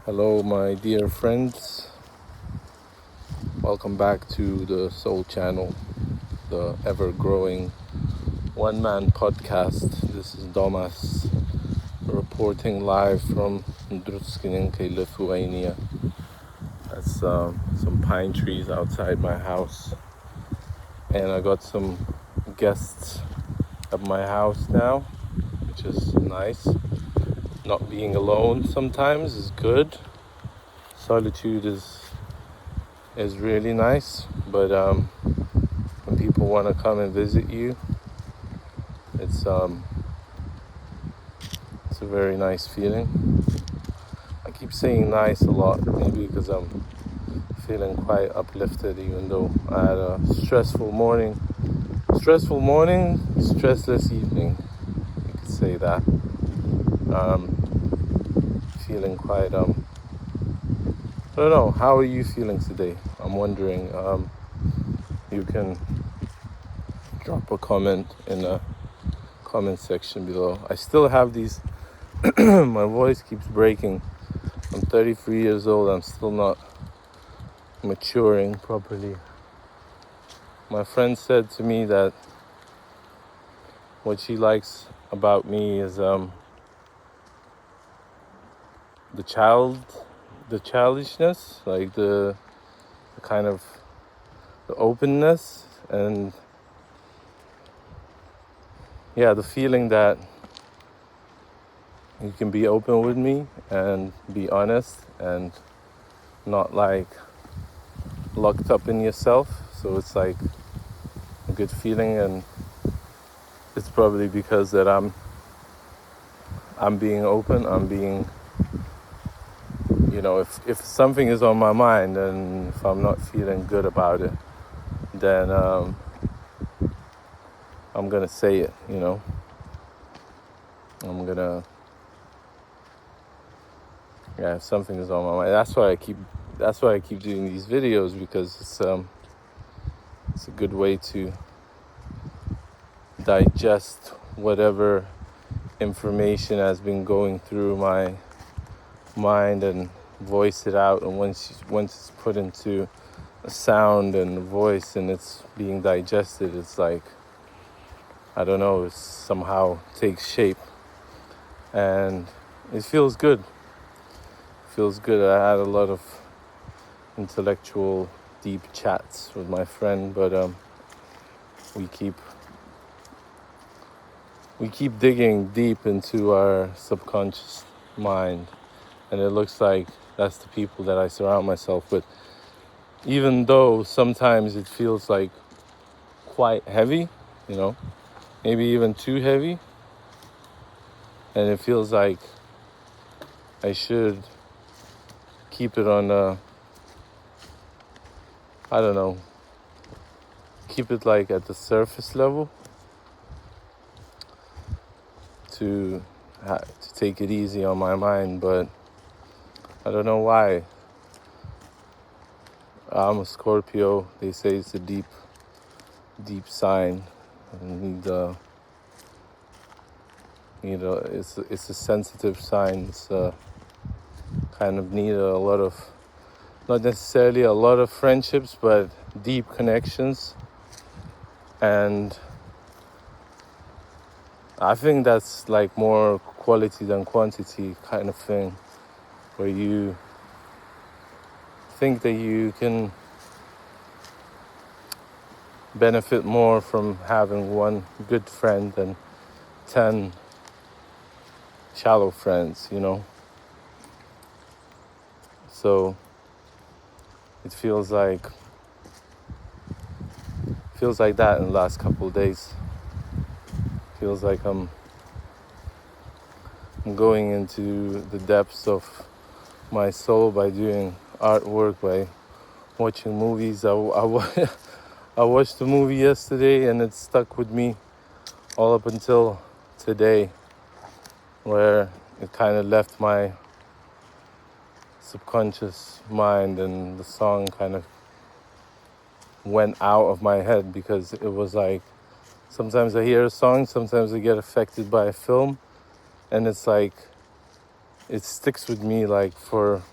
Hello, my dear friends. Welcome back to the Soul Channel, the ever-growing one-man podcast. This is Domas reporting live from Lithuania. That's some pine trees outside my house, and I got some guests at my house now, which is nice. Not being alone sometimes is good. Solitude is really nice, but when people want to come and visit you, it's a very nice feeling. I keep saying nice a lot, maybe because I'm feeling quite uplifted, even though I had a stressful morning, stressless evening, you could say that. Feeling quite I don't know, how are you feeling today? I'm wondering. You can drop a comment in the comment section below. I still have these, my voice keeps breaking. I'm 33 years old, I'm still not maturing properly. My friend said to me that what she likes about me is the childishness, like the kind of the openness, and yeah, the feeling that you can be open with me and be honest and not like locked up in yourself. So it's like a good feeling, and it's probably because that I'm being open. I'm being, if something is on my mind and if I'm not feeling good about it, then I'm gonna say it. I'm gonna, if something is on my mind. That's why I keep doing these videos, because it's a good way to digest whatever information has been going through my mind and voice it out. And once it's put into a sound and a voice and it's being digested, it's like, I don't know, it somehow takes shape and it feels good. I had a lot of intellectual deep chats with my friend, but we keep digging deep into our subconscious mind, and it looks like that's the people that I surround myself with, even though sometimes it feels like quite heavy, maybe even too heavy, and it feels like I should keep it on keep it like at the surface level, to take it easy on my mind. But I don't know why. I'm a Scorpio. They say it's a deep sign. And it's a sensitive sign. It's kind of need a lot of, not necessarily a lot of friendships, but deep connections. And I think that's like more quality than quantity kind of thing, where you think that you can benefit more from having one good friend than 10 shallow friends, So it feels like that in the last couple of days. Feels like I'm going into the depths of my soul by doing artwork, by watching movies. I watched a movie yesterday and it stuck with me all up until today, where it kind of left my subconscious mind and the song kind of went out of my head, because it was like, sometimes I hear a song, sometimes I get affected by a film, and it's like it sticks with me like for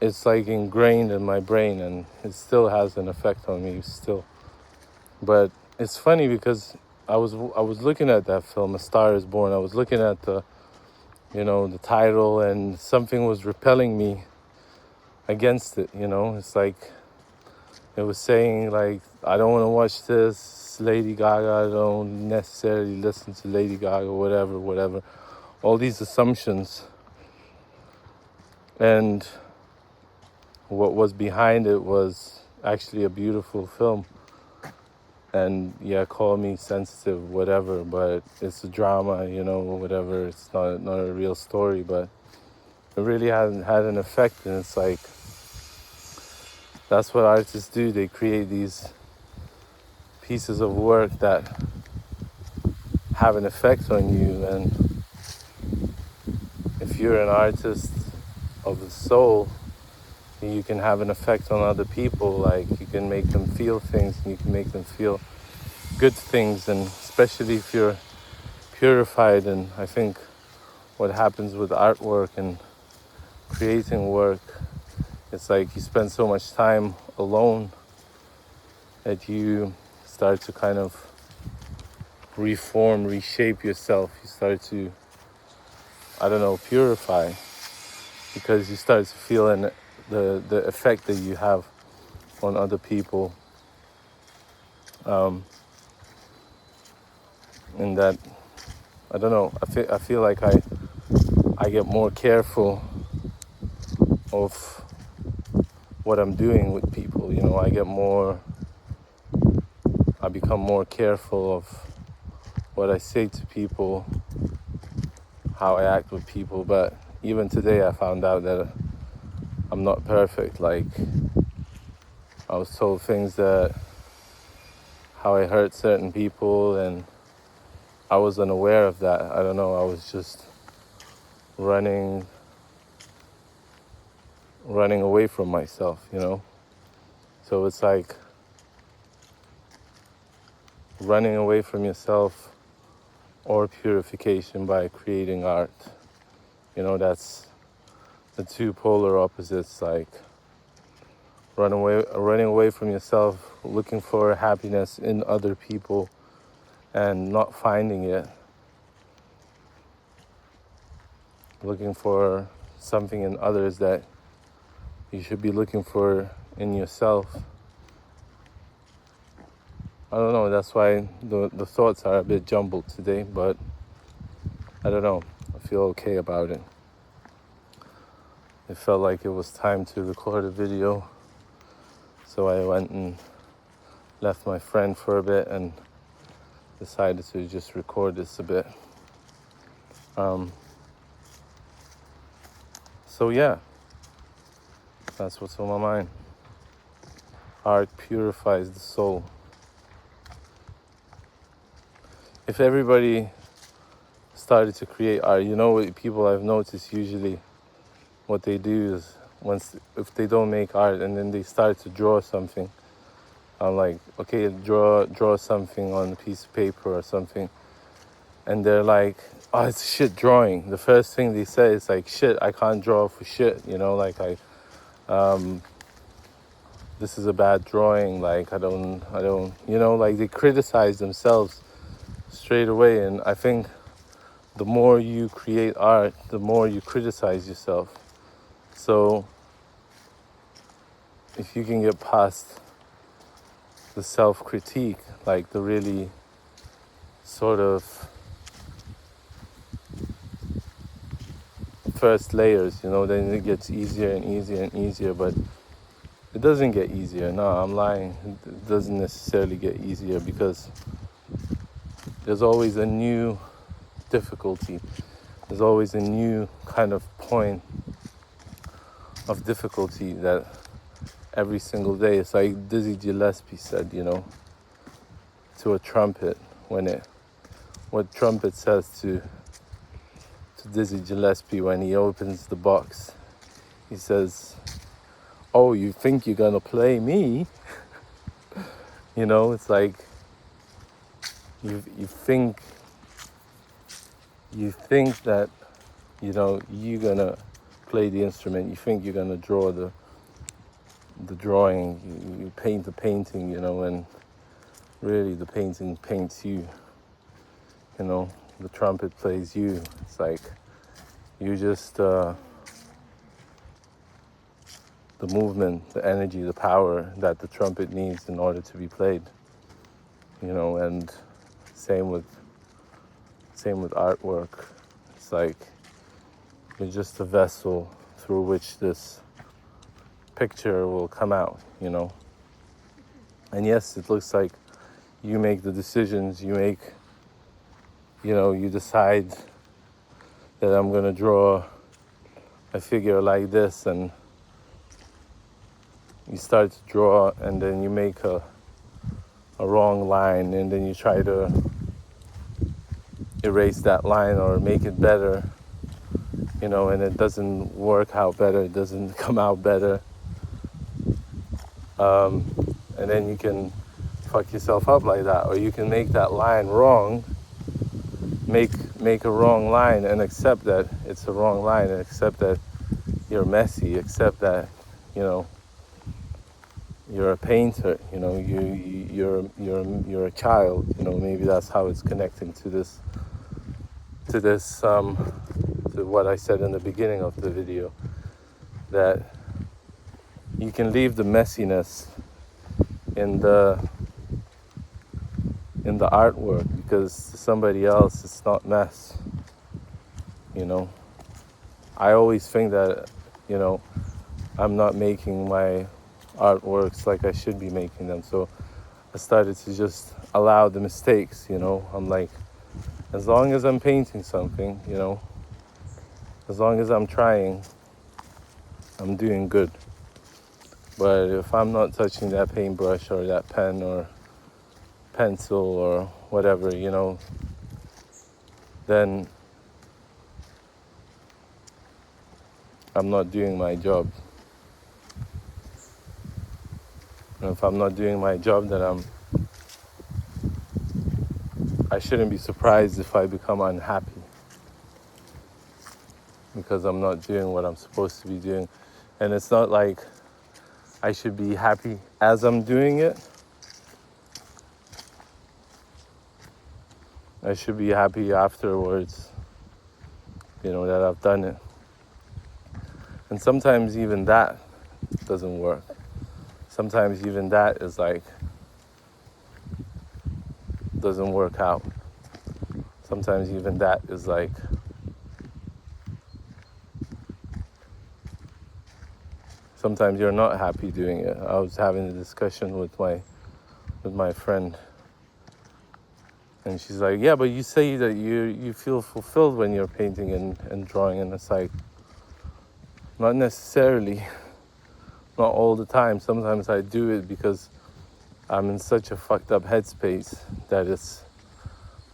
it's like ingrained in my brain, and it still has an effect on me still. But it's funny because I was looking at that film, A Star Is Born. I was looking at the title, and something was repelling me against it. It's like it was saying, like, I don't want to watch this. Lady Gaga, I don't necessarily listen to Lady Gaga, whatever. All these assumptions. And what was behind it was actually a beautiful film. And yeah, call me sensitive, whatever, but it's a drama, whatever. It's not a real story, but it really hasn't had an effect. And it's like, that's what artists do. They create these pieces of work that have an effect on you. And if you're an artist of the soul, you can have an effect on other people. Like, you can make them feel things, and you can make them feel good things, and especially if you're purified. And I think what happens with artwork and creating work, it's like you spend so much time alone that you start to kind of reshape yourself. You start to, purify, because you start to feel the effect that you have on other people. And that, I don't know, I feel like I get more careful of what I'm doing with people. I become more careful of what I say to people, how I act with people. But even today I found out that I'm not perfect. Like, I was told things that, how I hurt certain people, and I was unaware of that. I don't know, I was just running away from myself, So it's like running away from yourself or purification by creating art. That's the two polar opposites. Like, running away from yourself, looking for happiness in other people and not finding it. Looking for something in others that you should be looking for in yourself. I don't know, that's why the thoughts are a bit jumbled today, but I don't know, I feel okay about it. It felt like it was time to record a video, so I went and left my friend for a bit and decided to just record this a bit. So yeah, that's what's on my mind. Art purifies the soul. If everybody started to create art, what people I've noticed, usually what they do is, if they don't make art and then they start to draw something, I'm like, okay, draw something on a piece of paper or something, and they're like, oh, it's a shit drawing. The first thing they say is like, shit, I can't draw for shit, like this is a bad drawing, like I don't, like they criticize themselves straight away. And I think the more you create art, the more you criticize yourself. So if you can get past the self-critique, like the really sort of first layers, then it gets easier and easier and easier. But it doesn't get easier. No, I'm lying. It doesn't necessarily get easier, because there's always a new difficulty. There's always a new kind of point of difficulty that every single day. It's like Dizzy Gillespie said, to a trumpet, what trumpet says to Dizzy Gillespie when he opens the box. He says, oh, you think you're gonna play me? It's like you think that you're gonna play the instrument, you think you're gonna draw the drawing, you paint the painting, and really the painting paints you. The trumpet plays you. It's like you just the movement, the energy, the power that the trumpet needs in order to be played. And same with artwork. It's like you're just a vessel through which this picture will come out, And yes, it looks like you make the decisions, you decide that I'm gonna draw a figure like this, and you start to draw, and then you make a wrong line, and then you try to erase that line or make it better, and it doesn't work out better, it doesn't come out better. And then you can fuck yourself up like that, or you can make that line wrong, make a wrong line and accept that it's a wrong line, and accept that you're messy, accept that, you're a painter, you're a child, maybe that's how it's connecting to what I said in the beginning of the video, that you can leave the messiness in the artwork, because to somebody else it's not mess. I always think that I'm not making my artworks like I should be making them, so I started to just allow the mistakes. I'm like, as long as I'm painting something, as long as I'm trying, I'm doing good. But if I'm not touching that paintbrush or that pen or pencil or whatever, then I'm not doing my job. And if I'm not doing my job, then I shouldn't be surprised if I become unhappy, because I'm not doing what I'm supposed to be doing. And it's not like I should be happy as I'm doing it. I should be happy afterwards, that I've done it. And sometimes even that doesn't work. Sometimes even that is like, doesn't work out. Sometimes even that is like, sometimes you're not happy doing it. I was having a discussion with my friend, and she's like, yeah, but you say that you feel fulfilled when you're painting and drawing, and it's like, not necessarily, not all the time. Sometimes I do it because I'm in such a fucked up headspace that it's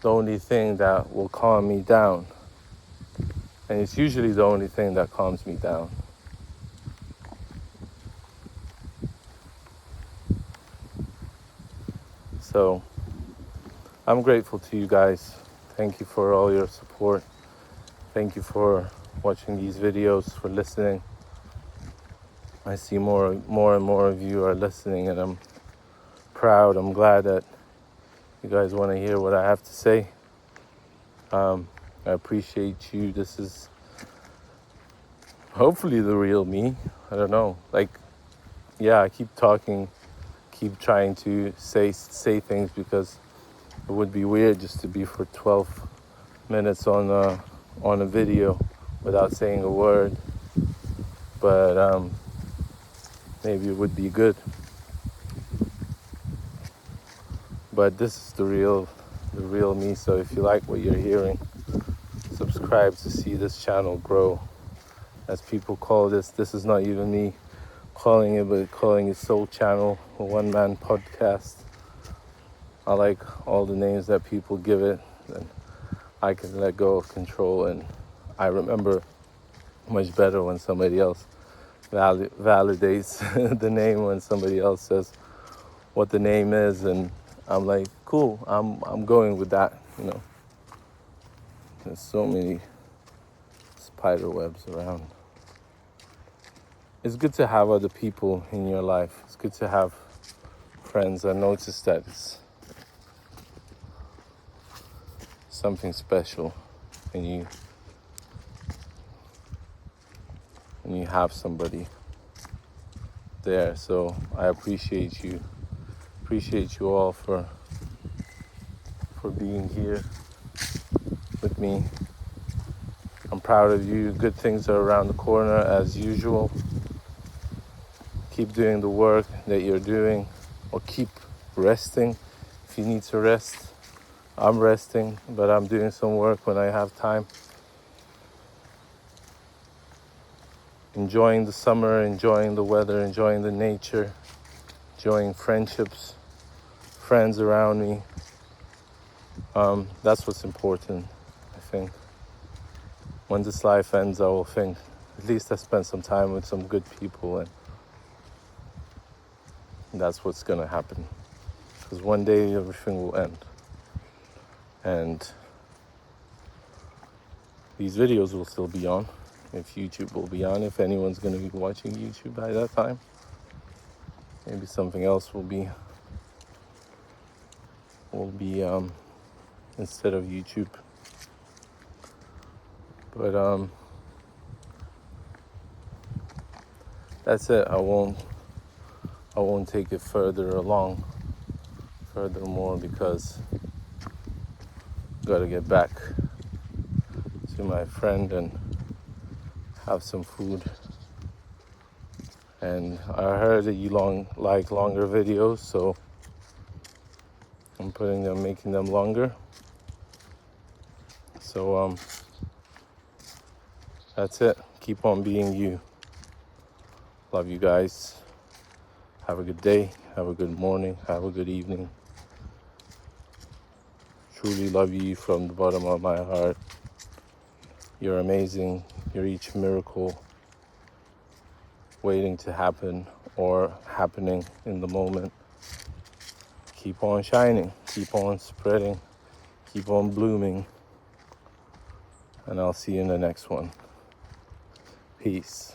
the only thing that will calm me down. And it's usually the only thing that calms me down. So I'm grateful to you guys. Thank you for all your support. Thank you for watching these videos, for listening. I see more and more of you are listening, and I'm proud. I'm glad that you guys want to hear what I have to say. I appreciate you. This is hopefully the real me. I don't know. Like, yeah, I keep talking, keep trying to say things, because it would be weird just to be for 12 minutes on a video without saying a word. But maybe it would be good. But this is the real me. So if you like what you're hearing, subscribe to see this channel grow. As people call this is not even me calling it, but calling it Soul Channel, a one-man podcast. I like all the names that people give it, and I can let go of control. And I remember much better when somebody else validates the name, when somebody else says what the name is, and I'm like, cool, I'm going with that, There's so many spider webs around. it's good to have other people in your life. It's good to have friends. I noticed that it's something special when you have somebody there. So I appreciate you all for being here with me. I'm proud of you. Good things are around the corner as usual. Keep doing the work that you're doing, or keep resting if you need to rest. I'm resting, but I'm doing some work when I have time. Enjoying the summer, enjoying the weather, enjoying the nature, enjoying friendships, friends around me. That's what's important, I think. When this life ends, I will think, at least I spent some time with some good people, and that's what's gonna happen. Because one day everything will end. And these videos will still be on. If YouTube will be on, if anyone's gonna be watching YouTube by that time. Maybe something else will be instead of YouTube. But that's it. I won't take it furthermore, because I gotta get back to my friend and have some food. And I heard that you like longer videos, so I'm making them longer. So that's it. Keep on being you. Love you guys. Have a good day. Have a good morning. Have a good evening. Truly love you from the bottom of my heart. You're amazing. You're each miracle waiting to happen or happening in the moment. Keep on shining. Keep on spreading. Keep on blooming. And I'll see you in the next one. Peace.